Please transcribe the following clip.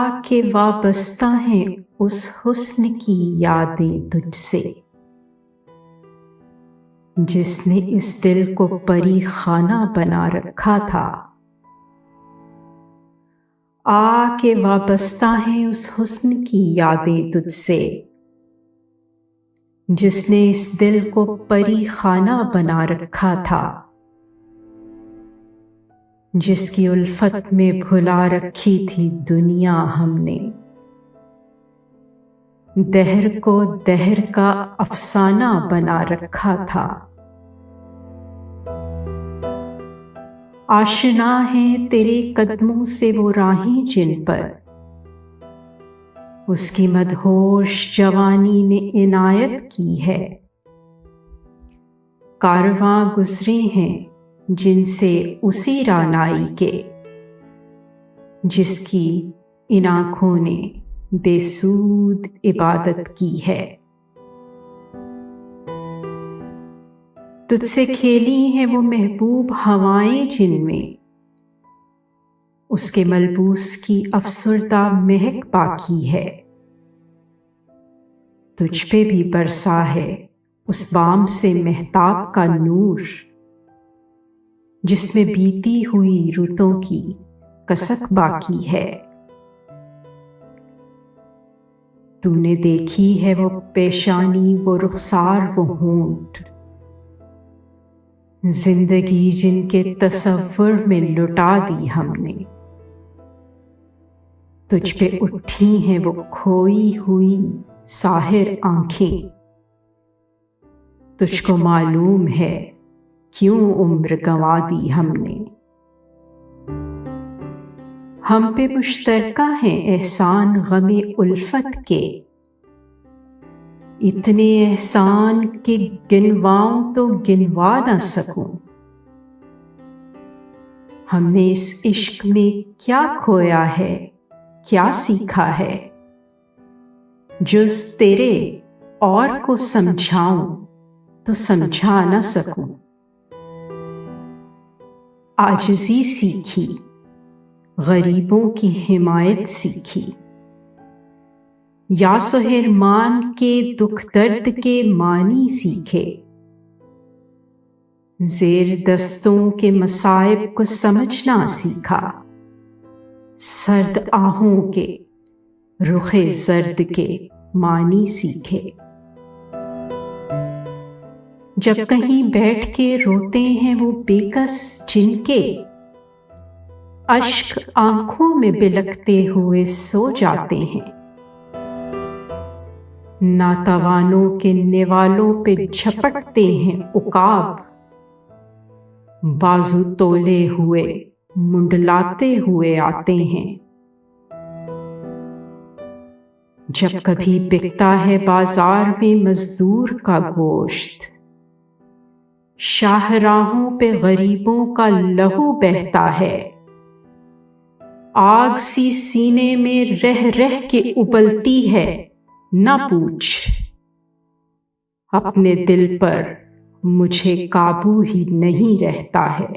آ کے وابستہ ہیں اس حسن کی یادیں تجھ سے، جس نے اس دل کو پری خانہ بنا رکھا تھا۔ آ کے وابستہ ہیں اس حسن کی یادیں تجھ سے، جس نے اس دل کو پری خانہ بنا رکھا تھا، جس کی الفت میں بھلا رکھی تھی دنیا ہم نے، دہر کو دہر کا افسانہ بنا رکھا تھا۔ آشنا ہیں تیرے قدموں سے وہ راہیں جن پر اس کی مدہوش جوانی نے عنایت کی ہے، کارواں گزرے ہیں جن سے اسی رعنائی کے، جس کی ان آنکھوں نے بے سود عبادت کی ہے۔ تجھ سے کھیلی ہیں وہ محبوب ہوائیں جن میں اس کے ملبوس کی افسردہ مہک باقی ہے، تجھ پہ بھی برسا ہے اس بام سے مہتاب کا نور، جس میں بیتی ہوئی رتوں کی کسک باقی ہے۔ تو نے دیکھی ہے وہ پیشانی، وہ رخسار، وہ ہونٹ، زندگی جن کے تصور میں لٹا دی ہم نے، تجھ پہ اٹھی ہیں وہ کھوئی ہوئی ساحر آنکھیں، تجھ کو معلوم ہے کیوں عمر گنوا دی ہم نے۔ ہم پہ مشترکہ ہیں احسان غم الفت کے، اتنے احسان کہ گنواؤں تو گنوا نہ سکوں۔ ہم نے اس عشق میں کیا کھویا ہے، کیا سیکھا ہے، جز تیرے اور کو سمجھاؤں تو سمجھا نہ سکوں۔ عاجزی سیکھی، غریبوں کی حمایت سیکھی، یا سہرمان کے دکھ درد کے معنی سیکھے، زیر دستوں کے مصائب کو سمجھنا سیکھا، سرد آہوں کے رخ زرد کے معنی سیکھے۔ جب کہیں بیٹھ کے روتے ہیں وہ بے کس جن کے اشک آنکھوں میں بلکتے ہوئے سو جاتے ہیں، ناتوانوں کے نوالوں پہ جھپٹتے ہیں عقاب، بازو تولے ہوئے منڈلاتے ہوئے آتے ہیں۔ جب کبھی بکتا ہے بازار میں مزدور کا گوشت، شاہراہوں پہ غریبوں کا لہو بہتا ہے، آگ سی سینے میں رہ رہ کے ابلتی ہے، نہ پوچھ، اپنے دل پر مجھے قابو ہی نہیں رہتا ہے۔